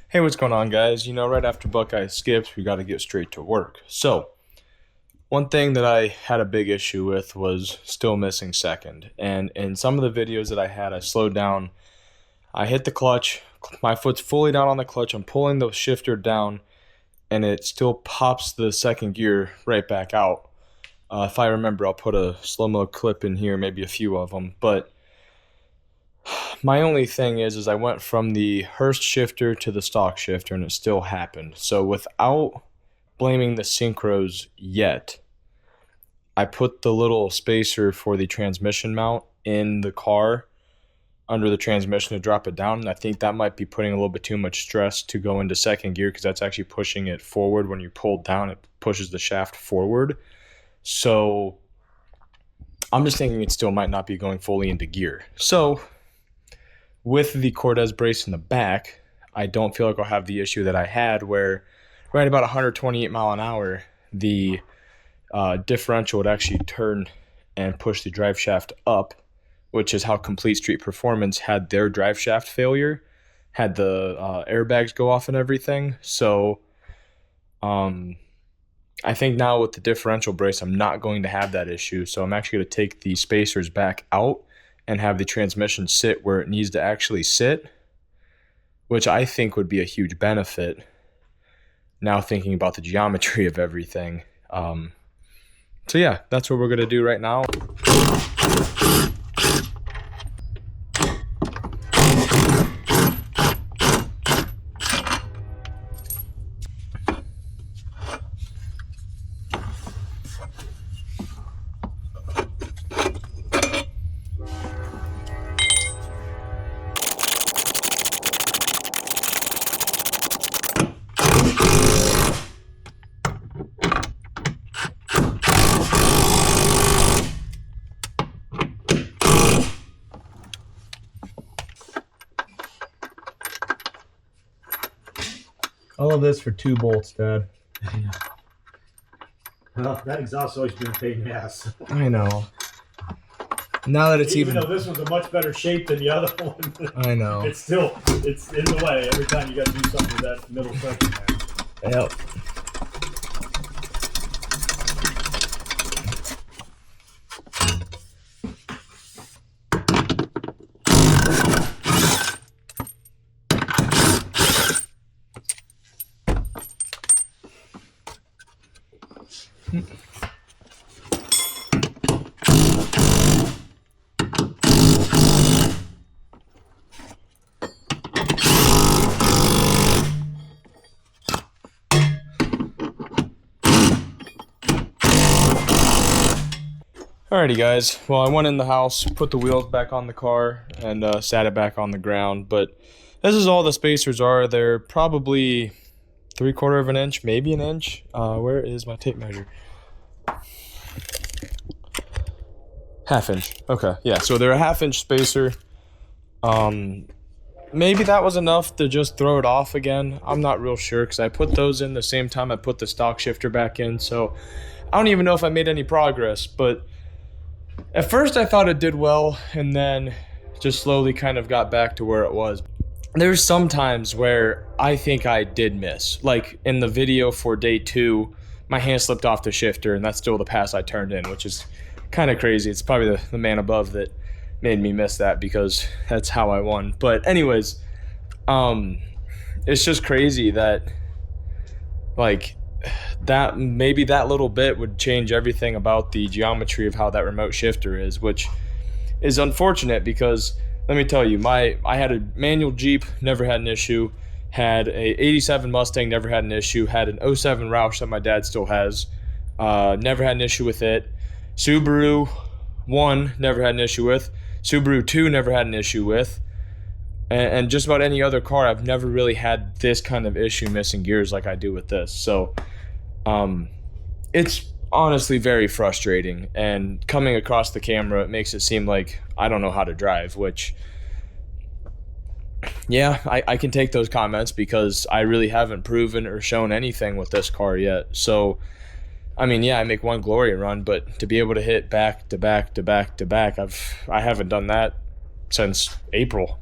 Hey, what's going on, guys? Right after Buckeye skips, we got to get straight to work. So, one thing that I had a big issue with was still missing second. And in some of the videos that I had, I slowed down. I hit the clutch. My foot's fully down on the clutch. I'm pulling the shifter down, and it still pops the second gear right back out. If I remember, I'll put a slow-mo clip in here, maybe a few of them. But my only thing is I went from the Hurst shifter to the stock shifter, and it still happened. So without blaming the Synchros yet, I put the little spacer for the transmission mount in the car under the transmission to drop it down, and I think that might be putting a little bit too much stress to go into second gear because that's actually pushing it forward. When you pull down, it pushes the shaft forward. So I'm just thinking it still might not be going fully into gear. So with the Cortez brace in the back, I don't feel like I'll have the issue that I had where right about 128 mile an hour, the differential would actually turn and push the drive shaft up, which is how Complete Street Performance had their drive shaft failure, had the airbags go off and everything. So I think now with the differential brace, I'm not going to have that issue. So I'm actually going to take the spacers back out and have the transmission sit where it needs to actually sit, which I think would be a huge benefit now thinking about the geometry of everything. So yeah, that's what we're going to do right now. All of this for 2 bolts, Dad. Well, that exhaust's always been a pain in the ass. I know. Now that it's even though this one's a much better shape than the other one, I know. It's in the way every time you got to do something with that middle section there. Yep. Alrighty, guys. Well, I went in the house, put the wheels back on the car, and sat it back on the ground. But this is all the spacers are. They're probably 3/4 of an inch, maybe an inch. Where is my tape measure? 1/2 inch. Okay, yeah. So they're a 1/2 inch spacer. Maybe that was enough to just throw it off again. I'm not real sure because I put those in the same time I put the stock shifter back in. So I don't even know if I made any progress, but at first I thought it did well, and then just slowly kind of got back to where it was. There's some times where I think I did miss. Like in the video for day 2, my hand slipped off the shifter, and that's still the pass I turned in, which is kind of crazy. It's probably the man above that made me miss that because that's how I won. But anyways, it's just crazy that that maybe that little bit would change everything about the geometry of how that remote shifter is, which is unfortunate because let me tell you, I had a manual Jeep, never had an issue, had a 87 Mustang, never had an issue, had an 07 Roush that my dad still has, never had an issue with it. Subaru 1, never had an issue with. Subaru 2, never had an issue with. And just about any other car, I've never really had this kind of issue missing gears like I do with this. So it's honestly very frustrating. And coming across the camera, it makes it seem like I don't know how to drive, which, yeah, I can take those comments because I really haven't proven or shown anything with this car yet. So, I mean, yeah, I make one glory run, but to be able to hit back to back to back to back, I haven't done that since April.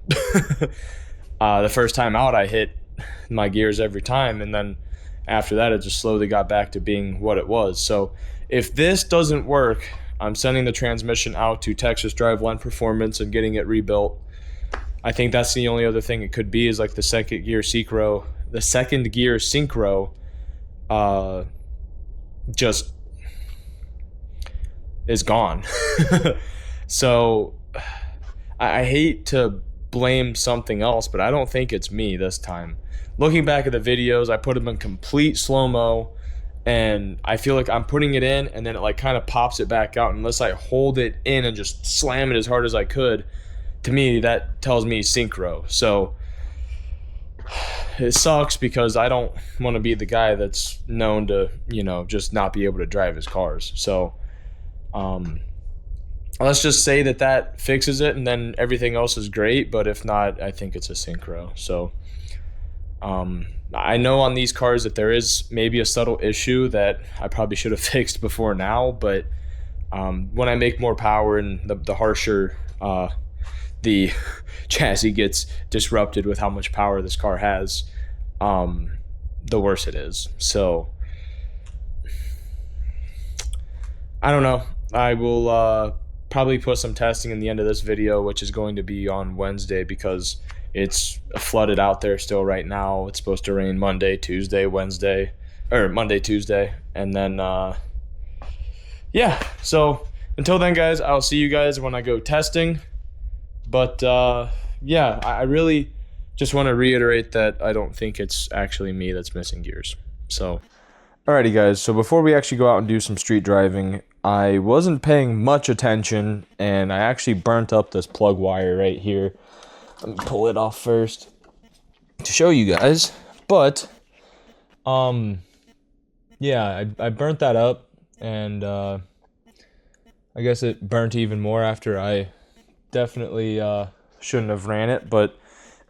The first time out, I hit my gears every time, and then after that it just slowly got back to being what it was. So if this doesn't work, I'm sending the transmission out to Texas Driveline Performance and getting it rebuilt. I think that's the only other thing it could be, is like the second gear synchro just is gone. So I hate to blame something else, but I don't think it's me this time. Looking back at the videos, I put them in complete slow-mo, and I feel like I'm putting it in and then it like kind of pops it back out. Unless I hold it in and just slam it as hard as I could, to me that tells me synchro. So it sucks because I don't want to be the guy that's known to, you know, just not be able to drive his cars. So let's just say that fixes it, and then everything else is great. But if not, I think it's a synchro. So I know on these cars that there is maybe a subtle issue that I probably should have fixed before now, but when I make more power and the harsher the chassis gets disrupted with how much power this car has, the worse it is. So I don't know. I will probably put some testing in the end of this video, which is going to be on Wednesday, because it's flooded out there still right now. It's supposed to rain Monday, Tuesday, Wednesday, or Monday, Tuesday, and then yeah. So until then, guys, I'll see you guys when I go testing. But yeah, I really just want to reiterate that I don't think it's actually me that's missing gears. So alrighty, guys, so before we actually go out and do some street driving, I wasn't paying much attention, and I actually burnt up this plug wire right here. Let me pull it off first to show you guys. But yeah, I burnt that up, and I guess it burnt even more after I definitely shouldn't have ran it. But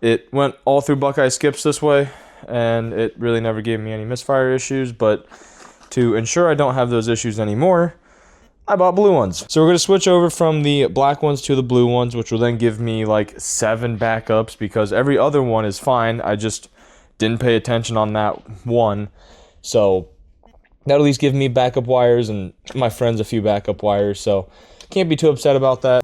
it went all through Buckeye skips this way, and it really never gave me any misfire issues. But to ensure I don't have those issues anymore, I bought blue ones. So we're going to switch over from the black ones to the blue ones, which will then give me like 7 backups, because every other one is fine. I just didn't pay attention on that one. So that'll at least give me backup wires and my friends a few backup wires. So can't be too upset about that.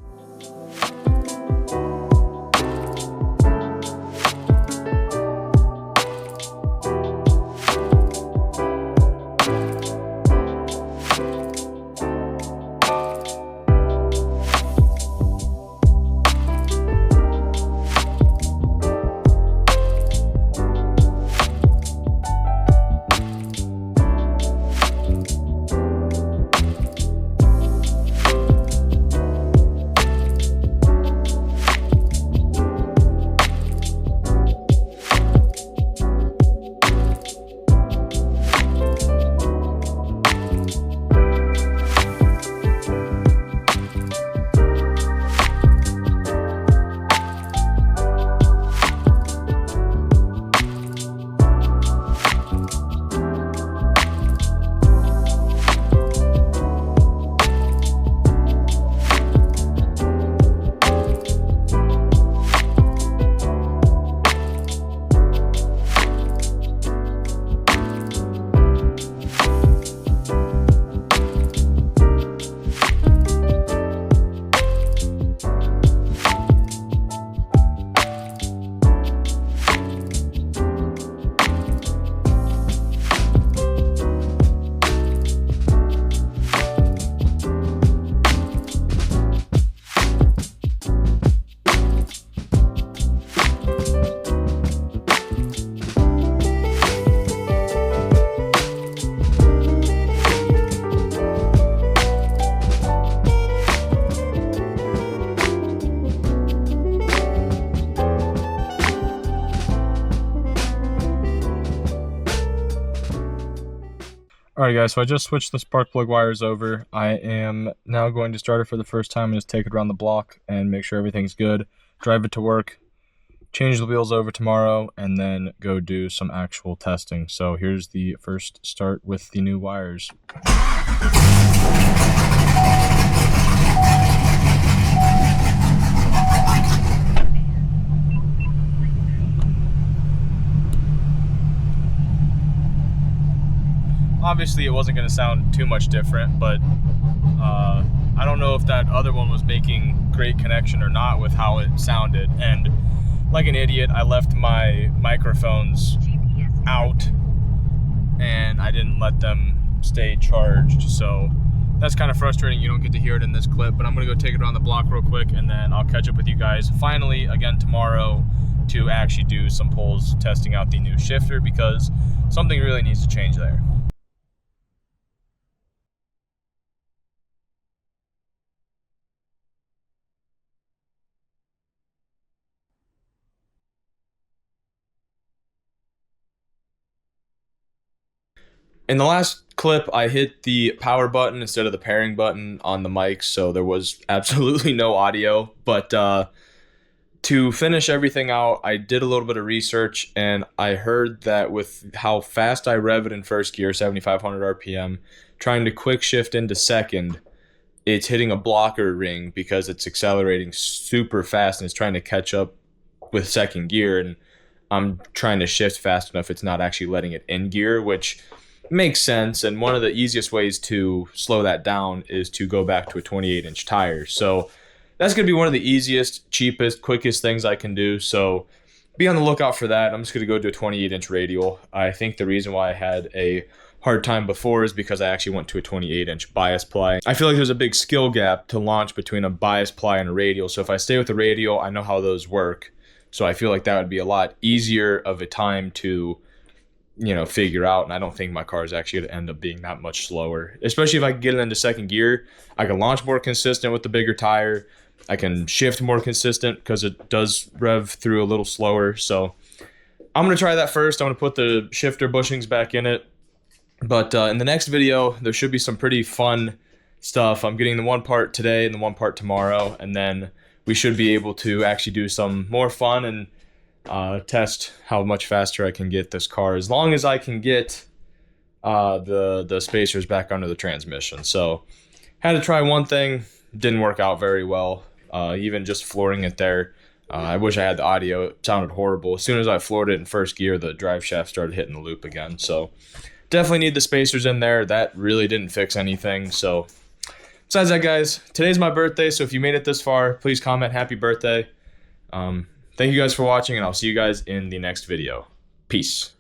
Alright guys, so I just switched the spark plug wires over. I am now going to start it for the first time and just take it around the block and make sure everything's good. Drive it to work, change the wheels over tomorrow, and then go do some actual testing. So here's the first start with the new wires. Obviously, it wasn't going to sound too much different, but I don't know if that other one was making great connection or not with how it sounded. And like an idiot, I left my microphones out and I didn't let them stay charged. So that's kind of frustrating. You don't get to hear it in this clip, but I'm going to go take it around the block real quick and then I'll catch up with you guys finally again tomorrow to actually do some pulls testing out the new shifter, because something really needs to change there. In the last clip, I hit the power button instead of the pairing button on the mic, so there was absolutely no audio. But to finish everything out, I did a little bit of research, and I heard that with how fast I rev it in first gear, 7,500 RPM, trying to quick shift into second, it's hitting a blocker ring because it's accelerating super fast and it's trying to catch up with second gear, and I'm trying to shift fast enough it's not actually letting it in gear, which makes sense. And one of the easiest ways to slow that down is to go back to a 28-inch tire. So that's going to be one of the easiest, cheapest, quickest things I can do. So be on the lookout for that. I'm just going to go to a 28-inch radial. I think the reason why I had a hard time before is because I actually went to a 28-inch bias ply. I feel like there's a big skill gap to launch between a bias ply and a radial. So if I stay with the radial, I know how those work. So I feel like that would be a lot easier of a time to, you know, figure out. And I don't think my car is actually going to end up being that much slower, especially if I can get it into second gear. I can launch more consistent with the bigger tire. I can shift more consistent because it does rev through a little slower. So I'm going to try that first. I'm going to put the shifter bushings back in it. But in the next video, there should be some pretty fun stuff. I'm getting the one part today and the one part tomorrow. And then we should be able to actually do some more fun and test how much faster I can get this car, as long as I can get the spacers back under the transmission. So had to try one thing, didn't work out very well. Even just flooring it there, I wish I had the audio. It sounded horrible. As soon as I floored it in first gear, the drive shaft started hitting the loop again. So definitely need the spacers in there. That really didn't fix anything. So besides that, guys, today's my birthday, so if you made it this far, please comment happy birthday. Thank you guys for watching, and I'll see you guys in the next video. Peace.